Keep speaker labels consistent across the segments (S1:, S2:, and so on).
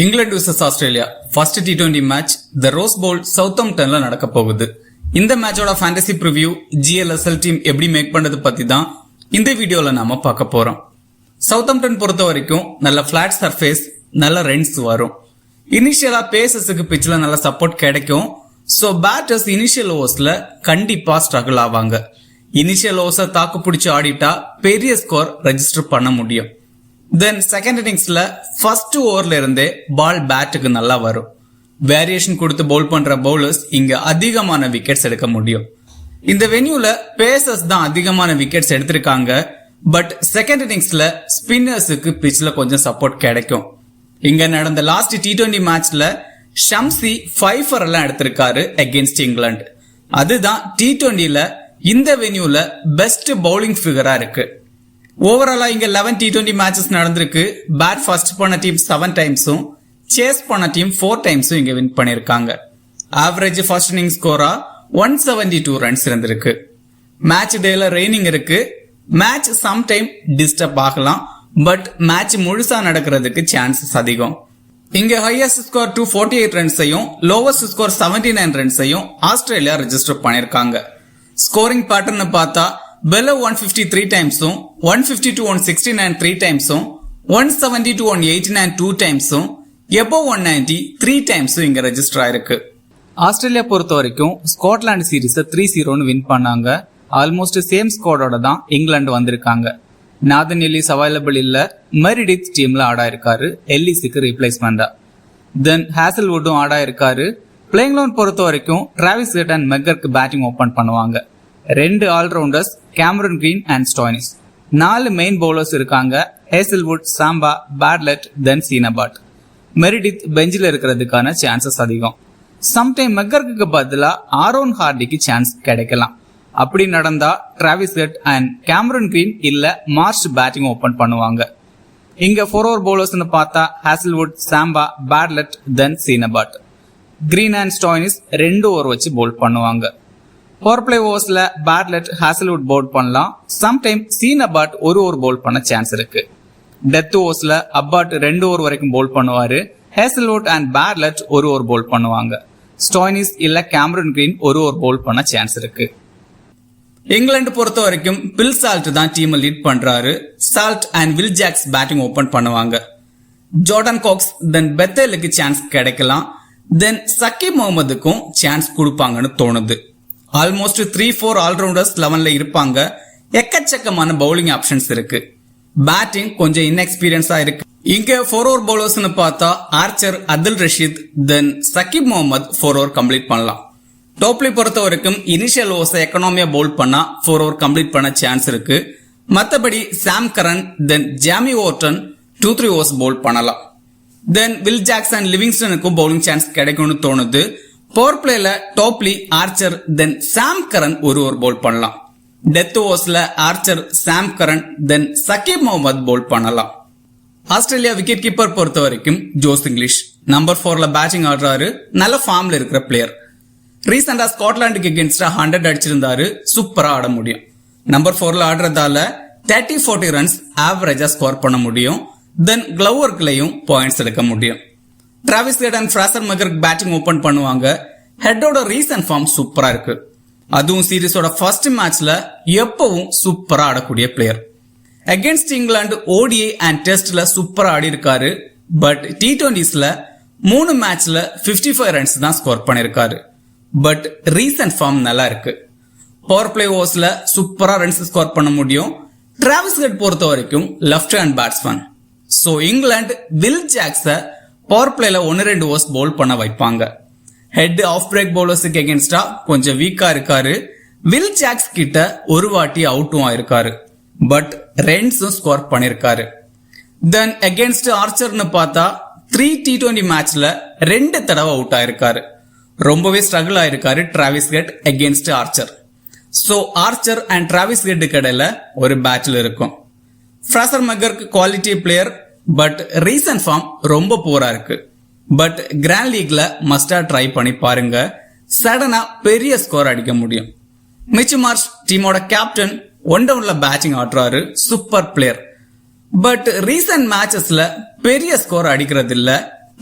S1: England vs Australia first T20 match the Rose Bowl சவுத்தாம்ப்டன்ல நடக்க போகுது. இந்த மேட்சோட ஃபேண்டசி ப்ரிவ்யூ GLSL டீம் எப்படி மேக் பண்றது பத்தி தான் இந்த வீடியோல நாம பார்க்க போறோம். சவுத்தாம்ப்டன் பொறுத்த வரைக்கும் நல்ல பிளாட் சர்ஃபேஸ், நல்ல ரன்ஸ் வரும். இனிஷியலா பேசஸுக்கு பிட்ச்ல நல்ல சப்போர்ட் கிடைக்கும். சோ பேட்டர்ஸ் இனிஷியல் ஓவர்ஸ்ல கண்டிப்பா ஸ்ட்ரகிள் ஆவாங்க. இனிஷியல் ஓவர்ஸ தாக்கு பிடிச்சு ஆடிட்டா பெரிய ஸ்கோர் ரெஜிஸ்டர் பண்ண முடியும். தென் செகண்ட் இன்னிங்ஸ்ல ஃபர்ஸ்ட் ஓவர்ல இருந்தே பால் பேட்டுக்கு நல்லா வரும். வேரியேஷன் கொடுத்து பவுல் பண்ற பவுலர்ஸ் இங்க அதிகமான விக்கெட்ஸ் எடுக்க முடியும். இந்த வென்யூல பேசர்ஸ் தான் அதிகமான விக்கெட்ஸ் எடுத்திருக்காங்க. பட் செகண்ட் இன்னிங்ஸ்ல ஸ்பின்னர்ஸுக்கு பிட்ச்ல கொஞ்சம் சப்போர்ட் கிடைக்கும். இங்க நடந்த லாஸ்ட் T20 மேட்ச்ல ஷம்சி 5 for எல்லாம் எடுத்திருக்காரு அகேன்ஸ்ட் இங்கிலாந்து. அதுதான் T20ல இந்த வென்யூல பெஸ்ட் பவுலிங் ஃபிகரா இருக்கு. ஓவராலா இங்க 11 T20 மேட்சஸ் நடந்திருக்கு. பேட் ஃபர்ஸ்ட் பண்ண டீம் 7 டைம்ஸும் சேஸ் பண்ண டீம் 4 டைம்ஸும் இங்க வின் பண்ணிருக்காங்க. ஆவரேஜ் ஃபர்ஸ்ட் இன்னிங் ஸ்கோரா 172 ரன்ஸ் இருந்திருக்கு. மேட்ச் டேல ரெய்னிங் இருக்கு. மேட்ச் சம் டைம் டிஸ்டர்ப் ஆகலாம். பட் மேட்ச் முழுசா நடக்கிறதுக்கு சான்சஸ் அதிகம். இங்க ஹையஸ்ட் ஸ்கோர் 248 ரன்ஸையும் லோவஸ்ட் ஸ்கோர் 79 ரன்ஸையும் ஆஸ்திரேலியா ரெஜிஸ்டர் பண்ணிருக்காங்க. ஸ்கோரிங் பேட்டர்ன் பார்த்தா below 153 டைம்ஸும் 150 to 169 3 டைம்ஸும் 170 to 189 2 டைம்ஸும் above 190 3 டைம்ஸும் இங்க ரெஜிஸ்டர் ஆயிருக்கு. ஆஸ்திரேலியா பொறுத்த வரைக்கும் ஸ்காட்லாந்து சீரீஸ் 3-0 வின் பண்ணாங்க. ஆல்மோஸ்ட் சேம் ஸ்குவாடோட தான் இங்கிலாந்து வந்திருக்காங்க. நாதன் எல்லிஸ் அவைலபிள் இல்ல. மெரிடித் டீம்ல ஆடா இருக்காரு, எல்லிஸுக்கு ரீப்ளேஸ்மெண்டா. தென் ஹேசல்வுட்டும் ஆடா இருக்காரு. பிளேயிங் லெவன் பொறுத்த வரைக்கும் டிராவிஸ் ஹெட் அண்ட் மெக்கருக்கு பேட்டிங் ஓபன் பண்ணுவாங்க. 2 allrounders Cameron Green and Stoinis. 4 main bowlers இருக்காங்க, Hazlewood, Zampa, Bartlett, then Sean Abbott. Meredith பெஞ்சில் இருக்கிறதுக்கான சான்சஸ் அதிகம். சம்டைம் மெக்கருக்கு பதிலா ஆரோன் ஹார்டிக்கு சான்ஸ் கிடைக்கலாம். அப்படி நடந்தா Travis Head and Cameron Green இல்ல மார்ஷ் பேட்டிங் ஓபன் பண்ணுவாங்க. இங்க 4 ஓவர் பவுலர்ஸ் பார்த்தா Hazlewood, Zampa, Bartlett, then Sean Abbott. Green and Stoinis 2 over வச்சு பவுல் பண்ணுவாங்க. பவர் பிளே ஓவர்ஸ்ல பேட்லெட், ஹேசல்வுட் பவுல் பண்ணலாம். சம்டைம் சீனபாட் 1 ஓவர் பவுல் பண்ண சான்ஸ் இருக்கு. டெத் ஓவர்ஸ்ல அப்பாட் 2 ஓவர் வரைக்கும் பவுல் பண்ணுவாரு. ஹேசல்வுட் அண்ட் பேட்லெட் 1 ஓவர் பவுல் பண்ணுவாங்க. ஸ்டாய்னிஸ் இல்ல கேமரன் கிரீன் 1 ஓவர் பவுல் பண்ண சான்ஸ் இருக்கு. இங்கிலாந்து பொறுத்த வரைக்கும் பில் சால்ட் தான் டீம் லீட் பண்றாரு. Salt and Will Jacks batting open பண்ணுவாங்க. ஜோர்டன் காக்ஸ் தென் பெத்தேலுக்கு சான்ஸ் கிடைக்கலாம். தென் சக்கீப் முகமதுக்கும் சான்ஸ் கொடுப்பாங்கன்னு தோணுது. ஆல்மோஸ்ட் 3-4 ஆல்ரவுண்டர்ஸ் 11ல இருப்பாங்க. எக்கச்சக்கமான பவுலிங் ஆப்ஷன்ஸ் இருக்கு. பேட்டிங் கொஞ்சம் இன்எக்ஸ்பீரியன்ஸா இருக்கு. இங்க 4 ஓவர் பவுலர்ஸ் பார்த்தா ஆர்ச்சர், அப்துல் ரஷீத், தென் சக்கீப் முகமது 4 ஓவர் கம்ப்ளீட் பண்ணலாம். டோப்லி பொறுத்த வரைக்கும் இனிஷியல் ஓவர்ஸ் எக்கனாமியா பவுல் பண்ணா 4 ஓவர் கம்ப்ளீட் பண்ண சான்ஸ் இருக்கு. மத்தபடி Sam Curran, then Jamie Overton 2-3 overs bowl பண்ணலாம். தென் வில் ஜாக்ஸ் அண்ட் லிவிங்ஸ்டனுக்கும் பவுலிங் சான்ஸ் கிடைக்கும்னு தோணுது. பவர் பிளேல Topley, Archer, then Sam Curran 1 over bowl பண்ணலாம். டெத் ஓவர்ஸ்ல Archer, Sam Curran, then Saqib Mahmood bowl பண்ணலாம். ஆஸ்திரேலியா விக்கெட் கீப்பர் பொறுத்த வரைக்கும் ஜோஸ் இங்கிலீஷ் நம்பர் 4ல பேட்டிங் ஆடுறாரு. நல்ல ஃபார்ம்ல இருக்கிற பிளேயர். ரீசெண்டா ஸ்காட்லாந்துக்கு அகேன்ஸ்டா 100 அடிச்சிருந்தாரு. சூப்பரா ஆட முடியும். நம்பர் 4ல ஆடுறதால 30-40 ரன்ஸ் ஆவரேஜா ஸ்கோர் பண்ண முடியும். தென் கிளவர்க்லயும் பாயிண்ட்ஸ் எடுக்க முடியும். டிராவிஸ் ஹெட் அண்ட் ஃப்ராசர் மெக்கருக்கு பேட்டிங் ஓபன் பண்ணுவாங்க. ஹெட்டோட ரீசன்ட் ஃபார்ம் சூப்பரா இருக்கு. அதுவும் சீரிஸோட ஃபர்ஸ்ட் மேட்ச்ல எப்பவும் சூப்பரா ஆடக்கூடிய player. Against England ODI and டெஸ்ட்ல சூப்பரா ஆடி இருக்காரு. பட் T20ஸ்ல 3 மேட்ச்ல 55 ரன்ஸ் தான் ஸ்கோர் பண்ணிருக்காரு. பட் ரீசன்ட் ஃபார்ம் நல்லா இருக்கு. பவர் பிளே ஓவர்ஸ்ல சூப்பரா ரன்ஸ் ஸ்கோர் பண்ண முடியும். டிராவிஸ் ஹெட் பொறுத்த வரைக்கும் left hand batsman. So England Will Jacks power பிளேல 1-2 ஓவர்ஸ் பவுல் பண்ண வைப்பாங்க. ஹெட் ஆஃப் பிரேக் பவுலர்ஸுக்கு அகேன்ஸ்டா கொஞ்சம் வீக்கா இருக்காரு. வில் ஜாக்ஸ் கிட்ட ஒரு வாட்டி அவுட்டும் ஆயிருக்காரு. பட் ரன்ஸும் ஸ்கோர் பண்ணிருக்காரு. தென் அகேன்ஸ்ட் ஆர்ச்சர்னு பார்த்தா 3 T20 மேட்ச்ல 2 தடவை அவுட் ஆயிருக்காரு. ரொம்பவே ஸ்ட்ரகிள் ஆயிருக்காரு Travis Head against Archer. So Archer and Travis Head இடையில ஒரு பேட்டில் இருக்கும். ஃப்ராசர் மெக்கருக்கு quality player. But recent form ரொம்ப போரா இருக்கு. பட் கிராண்ட் லீக்ல மஸ்டா ட்ரை பண்ணி பாருங்க. சடனா பெரிய ஸ்கோர் அடிக்க முடியும். மிச் மார்ஷ் டீமோட கேப்டன் 1 டவுன்ல பேட்டிங் ஆடுறாரு. Super player. பட் ரீசன்ட் மேட்சஸ்ல பெரிய ஸ்கோர் அடிக்கிறது இல்ல.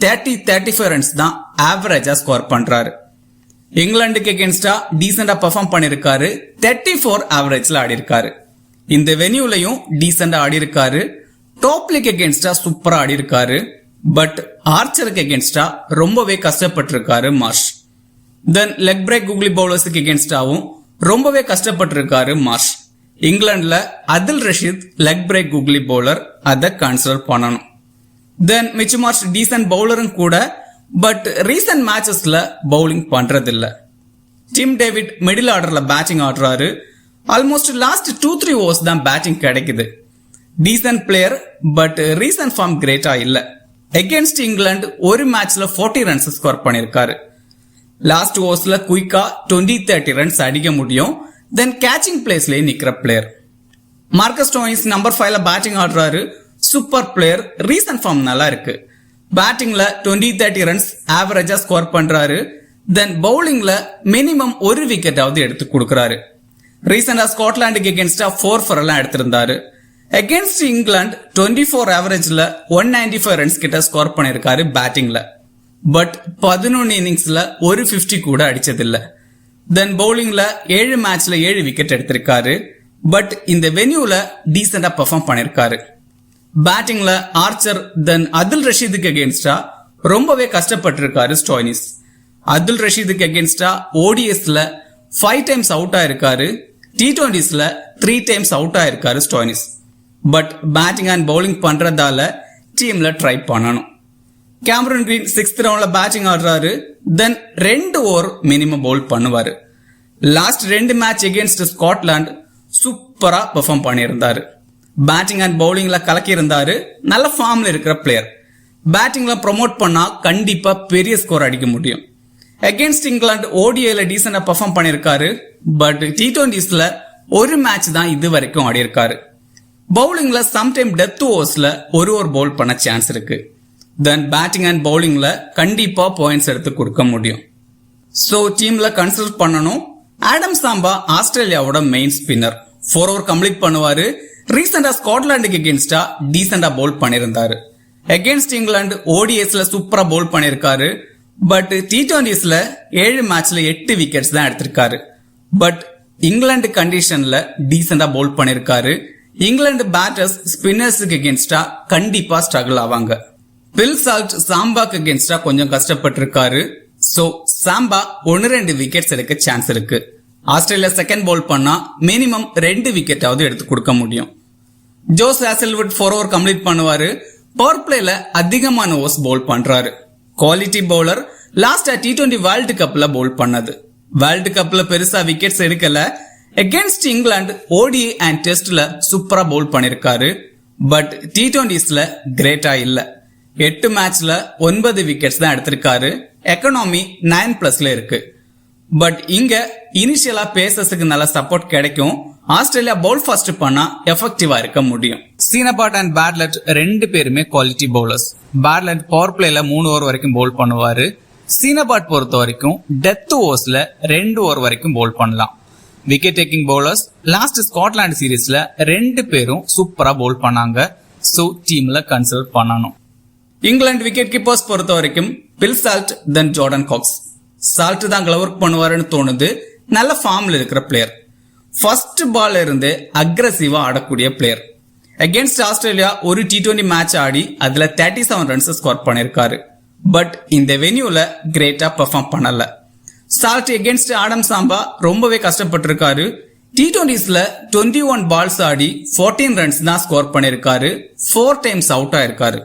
S1: 30-35 ரன்ஸ் தான் ஆவரேஜா ஸ்கோர் பண்றாரு. இங்கிலாந்துக்கு எகென்ஸ்டா டீசெண்டா பெர்ஃபார்ம் பண்ணிருக்காரு. 34 ஆவரேஜ்ல ஆடி இருக்காரு. இந்த வென்யூலையும் டீசெண்டா ஆடி இருக்காரு. டாப் லீக் எகென்ஸ்டா சூப்பரா ஆடி இருக்காரு. பட் ஆர்ச்சருக்கு எகென்ஸ்டா ரொம்பவே கஷ்டப்பட்டிருக்காரு Marsh. Then leg break googly பவுலர்ஸுக்கு எகென்ஸ்டாவும் ரொம்பவே கஷ்டப்பட்டிருக்காரு மார்ஷ். இங்கிலாந்துல Adil Rashid leg break googly bowler, அதை கன்சிடர் பண்ணணும். தென் மிச்சு மார்ஷ் டீசன்ட் பவுலரும் கூட, பட் ரீசன்ட் மேட்சஸ்ல பவுலிங் பண்றது இல்ல. டிம் டேவிட் மிடில் ஆர்டர்ல பேட்டிங் ஆடுறாரு. ஆல்மோஸ்ட் லாஸ்ட் 2-3 ஓவர்ஸ் தான் பேட்டிங் கிடைக்குது. Decent player, but recent form கிரேட்டா இல்ல. அகேன்ஸ்ட் இங்கிலாந்து ஒரு மேட்ச்ல 40 ரன்ஸ் ஸ்கோர் பண்ணிருக்காரு. லாஸ்ட் ஓவர்ஸ்ல குயிக்கா 20-30 ரன்ஸ் அடிக்க முடியும். தென் கேச்சிங் பிளேஸ்லயே நிக்கிற பிளேயர். மார்க்கஸ் ஸ்டோயின்ஸ் நம்பர் 5ல பேட்டிங் ஆடுறாரு. சூப்பர் பிளேயர், ரீசன்ட் ஃபார்ம் நல்லா இருக்கு. பேட்டிங்ல 20-30 ரன்ஸ் ஆவரேஜா ஸ்கோர் பண்றாரு. தென் பவுலிங்ல மினிமம் ஒரு விக்கெட்டாவது எடுத்து கொடுக்கறாரு. ரீசெண்டா ஸ்காட்லாந்துக்கு எகென்ஸ்டா 4-4 எல்லாம் எடுத்திருந்தாரு. அகேன்ஸ்ட் இங்கிலாந்து 24 ஆவரேஜ்ல 195 ரன்ஸ் கிட்ட ஸ்கோர் பண்ணிருக்காரு பேட்டிங்ல. பட் 11 இன்னிங்ஸ்ல ஒரு 50 கூட அடிச்சதில்ல. தென் பவுலிங்ல 7 மேட்ச்ல 7 விக்கெட் எடுத்திருக்காரு. பட் இந்த வென்யூல டீசெண்டா பெர்ஃபார்ம் பண்ணிருக்காரு. பேட்டிங்ல ஆர்ச்சர், தென் அதில் ரஷீதுக்கு அகேன்ஸ்டா ரொம்பவே கஷ்டப்பட்டிருக்காரு ஸ்டோயினிஸ். அதில் ரஷீதுக்கு அகேன்ஸ்டா ஓடிஎஸ்ல 5 டைம்ஸ் அவுட் ஆயிருக்காரு. T20ஸ்ல 3 டைம்ஸ் அவுட் ஆயிருக்காரு Stoinis. But batting and bowling பண்றதால டீம்ல ட்ரை பண்ணணும். கேமரன் கிரீன் 6th ரவுண்ட்ல பேட்டிங் ஆடுறாரு. தென் 2 ஓவர் மினிமம் பவுல் பண்ணுவாரு. லாஸ்ட் 2 மேட்ச் எகென்ஸ்ட் ஸ்காட்லாந்து சூப்பரா பெர்ஃபார்ம் பண்ணியிருந்தாரு. பேட்டிங் அண்ட் பவுலிங்ல கலக்கி இருந்தாரு. நல்ல ஃபார்ம்ல இருக்கிற பிளேயர். பேட்டிங்ல ப்ரொமோட் பண்ணா கண்டிப்பா பெரிய ஸ்கோர் அடிக்க முடியும். அகேன்ஸ்ட் இங்கிலாந்து ஓடிஐல டீசெண்டா பெர்ஃபார்ம் பண்ணிருக்காரு. பட் T20ஸ்ல ஒரு மேட்ச் தான் இது வரைக்கும் ஆடி இருக்காரு. பவுலிங்ல சம்டைம் டெத் ஓவர்ஸ்ல ஒரு ஓவர் பவுல் பண்ண சான்ஸ் இருக்கு. தென் பேட்டிங் அண்ட் பவுலிங்ல கண்டிப்பா பாயிண்ட்ஸ் எடுத்து கொடுக்க முடியும். சோ டீம்ல கன்சிடர் பண்ணணும். ஆடம் சாம்பா ஆஸ்திரேலியாவோட மெயின் ஸ்பின்னர். 4 ஓவர் கம்ப்ளீட் பண்ணுவாரு. ரீசெண்டா ஸ்காட்லாந்துக்கு எகென்ஸ்டா டீசெண்டா பவுல் பண்ணிருந்தாரு. அகேன்ஸ்ட் இங்கிலாந்து ஓடிஎஸ்ல சூப்பரா பவுல் பண்ணிருக்காரு. பட் T20ஸ்ல 7 மேட்ச்ல 8 விக்கெட்ஸ் தான் எடுத்திருக்காரு. பட் இங்கிலாந்து கண்டிஷன்ல டீசெண்டா பவுல் பண்ணிருக்காரு. இங்கிலாந்து பேட்டர்ஸ் ஸ்பின்னர்ஸுக்கு எகென்ஸ்டா கண்டிப்பா ஸ்ட்ரகிள் ஆவாங்க. பில் சால்ட் சாம்பாக்கு எகென்ஸ்டா கொஞ்சம் கஷ்டப்பட்டிருக்காரு. சோ சாம்பா 1-2 விக்கெட்ஸ் எடுக்க சான்ஸ் இருக்கு. ஆஸ்திரேலியா செகண்ட் பவுல் பண்ணா மினிமம் 2 விக்கெட்டாவது எடுத்து கொடுக்க முடியும். ஜோஸ் ஹேசல்வுட் 4 ஓவர் கம்ப்ளீட் பண்ணுவாரு. பவர் பிளேல அதிகமான ஓவர்ஸ் பவுல் பண்றாரு. Quality bowler. லாஸ்டா T20 வேர்ல்டு கப்ல பவுல் பண்ணது. வேர்ல்டு கப்ல பெருசா விக்கெட்ஸ் எடுக்கல. அகேன்ஸ்ட் இங்கிலாந்து ஓடிஐ அண்ட் டெஸ்ட்ல சூப்பரா பவுல் பண்ணிருக்காரு. பட் T20ஸ்ல கிரேட்டா இல்ல. 8 மேட்ச்ல 9 விக்கெட்ஸ் தான் எடுத்திருக்காரு. எக்கனாமி 9+ல இருக்கு. பட் இங்க இனிஷியலா பேசர்ஸுக்கு நல்ல சப்போர்ட் கிடைக்கும். ஆஸ்திரேலியா பவுல் ஃபாஸ்ட் பண்ணா எஃபெக்டிவா இருக்க முடியும். சீனபாட் அண்ட் பேட்லெட் 2 பேருமே குவாலிட்டி பவுலர்ஸ். பேட்லெட் பவர் பிளேல 3 ஓவர் வரைக்கும் பவுல் பண்ணுவாரு. சீனபாட் பொறுத்த வரைக்கும் டெத் ஓவர்ஸ்ல 2 ஓவர் வரைக்கும் பவுல் பண்ணலாம். Wicket taking bowlers. Last Scotland சீரீஸ்ல 2 பேரும் சூப்பரா பவுல் பண்ணாங்க. சோ டீம்ல கன்சிடர் பண்ணணும். இங்கிலாந்து விக்கெட் கீப்பர்ஸ் பொறுத்த வரைக்கும் பில் சால்ட், தென் ஜார்டன் காக்ஸ். சால்ட் தான் கிளவர்க் பண்ணுவாருன்னு தோணுது. நல்ல ஃபார்ம்ல இருக்கிற பிளேயர். ஃபர்ஸ்ட் பால்ல இருந்து அக்ரெசிவா ஆடக்கூடிய பிளேயர். அகேன்ஸ்ட் ஆஸ்திரேலியா ஒரு T20 மேட்ச் ஆடி அதுல 37 ரன்ஸ் ஸ்கோர் பண்ணிருக்காரு. பட் இந்த வென்யூல கிரேட்டா பெர்ஃபார்ம் பண்ணல. சால்ட் எகென்ஸ்ட் ஆடம் சாம்பா ரொம்பவே கஷ்டப்பட்டிருக்காரு. T20ஸ்ல 21 பால்ஸ் ஆடி 14 ரன்ஸ் தான் ஸ்கோர் பண்ணிருக்காரு. 4 டைம்ஸ் அவுட் ஆயிருக்காரு.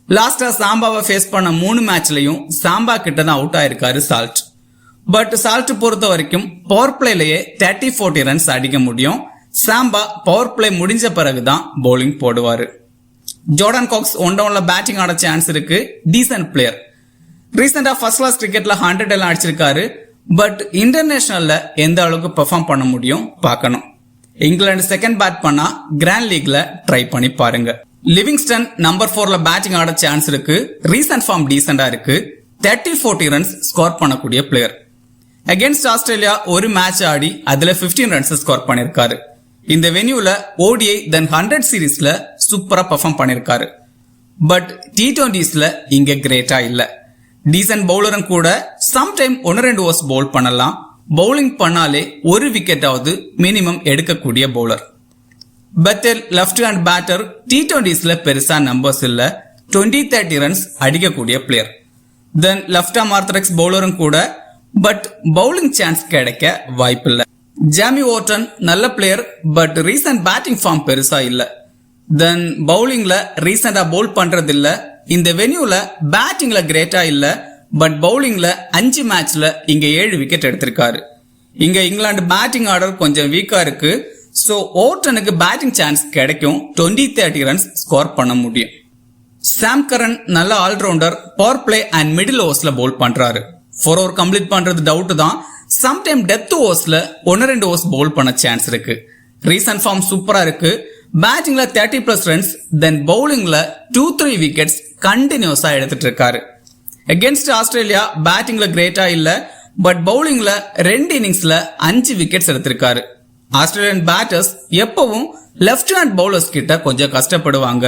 S1: லாஸ்டா சாம்பாவை ஃபேஸ் பண்ண 3 மேட்ச்லயும் சாம்பா கிட்ட தான் அவுட் ஆயிருக்காரு சால்ட். பட் சால்ட் பொறுத்த வரைக்கும் பவர் பிளேலயே 30-40 ரன்ஸ் அடிக்க முடியும். சாம்பா பவர் பிளே முடிஞ்ச பிறகுதான் பவுலிங் போடுவாரு. ஜார்டன் காக்ஸ் 1 டவுன்ல பேட்டிங் ஆட சான்ஸ் இருக்கு. Descent player. ரீசெண்டா ஃபர்ஸ்ட் கிளாஸ் கிரிக்கெட்ல 100 எல்லாம் அடிச்சிருக்காரு. பட் இன்டர்நேஷனல்ல எந்த அளவுக்கு பெர்ஃபார்ம் பண்ண முடியும் பார்க்கணும். இங்கிலாந்து செகண்ட் பேட் பண்ணா கிராண்ட் லீக்ல ட்ரை பண்ணி பாருங்க. லிவிங்ஸ்டன் நம்பர் 4ல பேட்டிங் ஆட சான்ஸ் இருக்கு. ரீசன்ட் ஃபார்ம் டீசெண்டா இருக்கு. 30-40 ரன்ஸ் ஸ்கோர் பண்ணக்கூடிய பிளேயர். அகேன்ஸ்ட் ஆஸ்திரேலியா ஒரு மேட்ச் ஆடி அதுல 15 ரன்ஸ் ஸ்கோர் பண்ணிருக்காரு. இந்த வென்யூல ஓடிஐ தென் 100 சீரீஸ்ல சூப்பரா பெர்ஃபார்ம் பண்ணிருக்காரு. பட் T20ஸ்ல இங்க கிரேட்டா இல்ல. டீசன்ட் பவுலரும் கூட சம்டைம் 1-2 ஓவர்ஸ் பவுல் பண்ணலாம். பவுலிங் பண்ணாலே ஒரு விக்கெட்டாவது மினிமம் எடுக்கக்கூடிய bowler. Bethell left hand batter. T20ஸ்ல பெருசா நம்பர்ஸ் இல்ல, 20-30 ரன்ஸ் அடிக்கக்கூடிய player. Then left arm orthodox பவுலரும் கூட, பட் பவுலிங் சான்ஸ் கிடைக்க வாய்ப்பில்லை. ஜாமி வார்டன் நல்ல player, but recent batting form பெருசா இல்ல. தென் பவுலிங்ல ரீசெண்டா பவுல் பண்றது இல்ல. இந்த வென்யூல பேட்டிங்ல கிரேட்டா இல்ல, பட் பவுலிங்ல 5 மேட்ச்ல இங்க 7 விக்கெட் எடுத்திருக்காரு. இங்க இங்கிலாந்து பேட்டிங் ஆர்டர் கொஞ்சம் வீக்கா இருக்கு. சோ ஓட்டனுக்கு பேட்டிங் சான்ஸ் கிடைக்கும், 20-30 ரன்ஸ் ஸ்கோர் பண்ண முடியும். சாம் கரன் நல்ல all rounder, power play and middle ஓவர்ஸ்ல பவுல் பண்றாரு. 4 ஓவர் கம்ப்ளீட் பண்றது டவுட் தான். சம்டைம் டெத் ஓவர்ஸ்ல 1-2 ஓவர்ஸ் பவுல் பண்ண சான்ஸ் இருக்கு. ரீசன்ட் ஃபார்ம் சூப்பரா இருக்கு. பேட்டிங்ல 30+ ரன்ஸ், தென் பவுலிங்ல 2-3 விக்கெட்ஸ் கண்டினியூஸா எடுத்துட்டு இருக்காரு. அகேன்ஸ்ட் ஆஸ்திரேலியா பேட்டிங்ல கிரேட்டா இல்ல, பட் பவுலிங்ல 2 இன்னிங்ஸ்ல 5 விக்கெட்ஸ் எடுத்திருக்காரு. ஆஸ்திரேலியன் பேட்டர்ஸ் எப்பவும் லெஃப்ட் ஹேண்ட் பவுலர்ஸ் கிட்ட கொஞ்சம் கஷ்டப்படுவாங்க.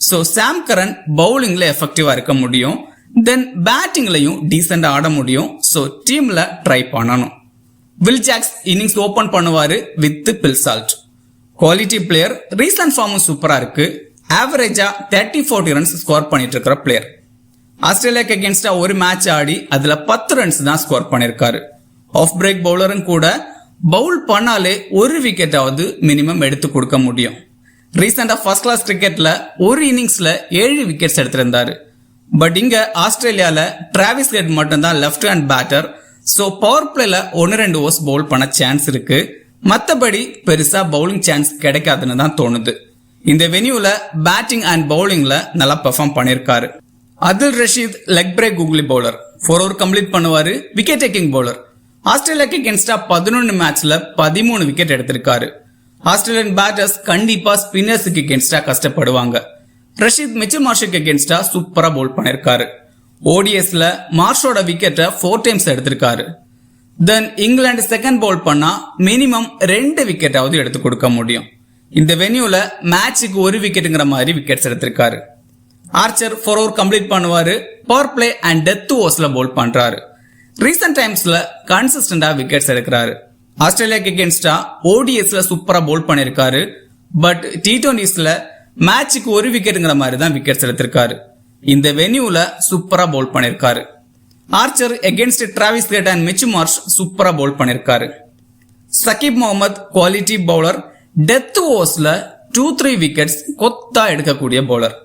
S1: சோ சாம் கரன் பவுலிங்ல எஃபெக்டிவா இருக்க முடியும், தென் பேட்டிங்லயும் டீசெண்டா ஆட முடியும். சோ டீம்ல ட்ரை பண்ணணும். வில் ஜாக்ஸ் இன்னிங்ஸ் ஓபன் பண்ணுவாரு with Phil Salt. Quality player, recent ஃபார்மும் சூப்பரா இருக்கு. ஆவரேஜா 30-40 ரன்ஸ் ஸ்கோர் பண்ணிட்டு இருக்கிற பிளேயர். ஆஸ்திரேலியாக்கு அகேன்ஸ்டா ஒரு மேட்ச் ஆடி அதுல 10 ரன்ஸ் தான் ஸ்கோர் பண்ணிருக்காரு. ஆஃப் பிரேக் பவுலரும் கூட, பவுல் பண்ணாலே ஒரு விக்கெட்டாவது மினிமம் எடுத்து கொடுக்க முடியும். ரீசெண்டா ஃபர்ஸ்ட் கிளாஸ் கிரிக்கெட்ல ஒரு இன்னிங்ஸ்ல 7 விக்கெட்ஸ் எடுத்திருந்தாரு. பட் இங்க ஆஸ்திரேலியால டிராவிஸ் ஹெட் மட்டும் தான் left hand batter. So power பிளேல 1-2 ஓவர்ஸ் பவுல் பண்ண சான்ஸ் இருக்கு. மத்தபடி பெருசா பவுலிங் சான்ஸ் கிடைக்காதுன்னு தான் தோணுது. இந்த வென்யூல பேட்டிங் அண்ட் பவுலிங்ல நல்லா பெர்ஃபார்ம் பண்ணிருக்காரு. அதில் Rashid leg break googly bowler. 4 over complete பண்ணுவாரு. Wicket taking bowler. ஆஸ்திரேலியாக்கு அகேன்ஸ்டா 11 மேட்ச்ல 13 விக்கெட் எடுத்திருக்காரு. ஆஸ்திரேலியன் பேட்டர்ஸ் கண்டிப்பா ஸ்பின்னர்ஸுக்கு அகேன்ஸ்டா கஷ்டப்படுவாங்க. ரஷீத் மிச்சல் மார்ஷுக்கு அகேன்ஸ்டா சூப்பரா பவுல் பண்ணிருக்காரு. ஓடிஎஸ்ல மார்ஷோட விக்கெட்டை 4 டைம்ஸ் எடுத்திருக்காரு. தென் இங்கிலாந்து செகண்ட் பவுல் பண்ணா மினிமம் 2 விக்கெட்டாவது எடுத்து கொடுக்க முடியும். இந்த வென்யூல மேட்சுக்கு ஒரு விக்கெட்டுங்கிற மாதிரி விக்கெட்ஸ் எடுத்திருக்காரு. ஆர்ச்சர் 4 ஓவர் கம்ப்ளீட் பண்ணுவாரு. பவர் பிளே அண்ட் டெத் ஓவர்ஸ்ல பவுல் பண்றாரு. ரீசன்ட் டைம்ஸ்ல கன்சிஸ்டன்டா விக்கெட்ஸ் எடுக்கிறாரு. ஆஸ்திரேலியாக்கு அகேன்ஸ்டா ஓடிஎஸ்ல சூப்பரா பவுல் பண்ணிருக்காரு. பட் T20ஸ்ல மேட்சுக்கு ஒரு விக்கெட்டுங்கிற மாதிரி தான் விக்கெட்ஸ் எடுத்திருக்காரு. இந்த வென்யூல சூப்பரா பவுல் பண்ணிருக்காரு. Archer against Travis Head and Mitch Marsh சூப்பரா பவுல் பண்ணிருக்காரு. Saqib Mahmood quality bowler. Death ஓவர்ஸ்ல 2-3 விக்கெட்ஸ் கொத்தா எடுக்கக்கூடிய பவுலர்.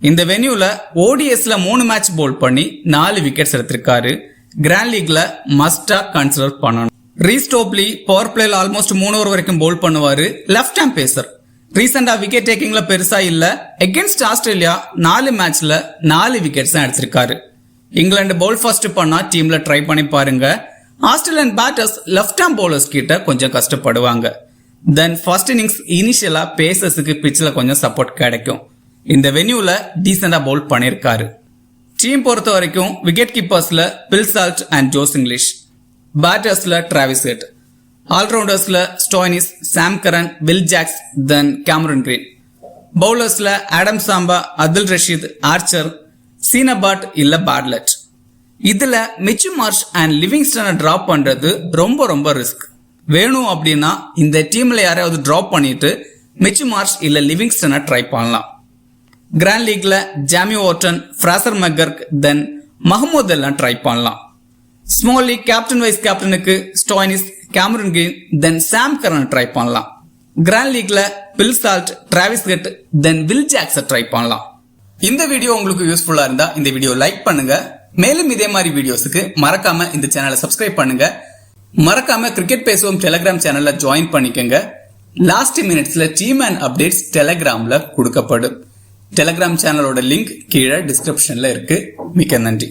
S1: இந்த வென்யூல ஓடிஎஸ்ல 3 மேட்ச் பவுல் பண்ணி 4 விக்கெட்ஸ் எடுத்திருக்காரு. கிராண்ட் லீக்ல மஸ்டா கன்சிடர் பண்ணணும். ரீஸ் டோப்லி பவர் பிளேல ஆல்மோஸ்ட் 3 ஓவர் வரைக்கும் பவுல் பண்ணுவாரு. Left hand pacer. ரீசெண்டா விக்கெட் டேக்கிங்ல பெருசா இல்ல. அகேன்ஸ்ட் ஆஸ்திரேலியா 4 மேட்ச்ல 4 விக்கெட்ஸ் தான் எடுத்திருக்காரு. இங்கிலாந்து பவுல் ஃபர்ஸ்ட் பண்ணா டீம்ல ட்ரை பண்ணி பாருங்க. Australian batters left hand bowlers கிட்ட கொஞ்சம் கஷ்டப்படுவாங்க. தென் ஃபர்ஸ்ட் இன்னிங்ஸ் இனிஷியலா பேசர்ஸுக்கு பிட்ச்ல கொஞ்சம் சப்போர்ட் கிடைக்கும். இந்த வென்யூல டீசெண்டா பவுல் பண்ணிருக்காரு. டீம் பொறுத்த வரைக்கும் விக்கெட் கீப்பர்ஸ்ல Phil Salt and Josh Inglis. பேட்டர்ஸ்ல டிராவிஸ் ஹெட். ஆல்ரவுண்டர்ஸ்ல Stoinis, Sam Curran, Will Jacks, then Cameron Green. பவுலர்ஸ்ல Adam Zampa, Adil Rashid, Archer, Sean Abbott இல்ல பேட்லெட். இதுல மிச் மார்ஷ் அண்ட் லிவிங்ஸ்டனை டிராப் பண்றது ரொம்ப ரொம்ப ரிஸ்க். வேணும் அப்படின்னா இந்த டீம்ல யாரையாவது டிராப் பண்ணிட்டு மிச் மார்ஷ் இல்ல லிவிங்ஸ்டனை ட்ரை பண்ணலாம். கிராண்ட் லீக்ல Jamie Overton, Fraser McGurk, then Mahmood எல்லாம் ட்ரை பண்ணலாம். ஸ்மால் லீக் கேப்டன் வைஸ் கேப்டனுக்கு Stoinis, Cameron Green, then Sam Curran try பண்ணலாம். கிராண்ட் லீக்ல Phil Salt, Travis Head, then Will ஜாக்ஸை ட்ரை பண்ணலாம். இந்த வீடியோ உங்களுக்கு யூஸ்ஃபுல்லா இருந்தா இந்த வீடியோ லைக் பண்ணுங்க. மேலும் இதே மாதிரி வீடியோஸுக்கு மறக்காம இந்த சேனலை சப்ஸ்கிரைப் பண்ணுங்க. மறக்காம கிரிக்கெட் பேசுவோம் டெலிகிராம் சேனல்ல ஜாயின் பண்ணிக்கங்க. லாஸ்ட் மினிட்ஸ்ல டீம் அண்ட் அப்டேட்ஸ் டெலிகிராம்ல கொடுக்கப்படும். டெலிகிராம் சேனலோட லிங்க் கீழே டிஸ்கிரிப்ஷன்ல இருக்கு. மிக்க நன்றி.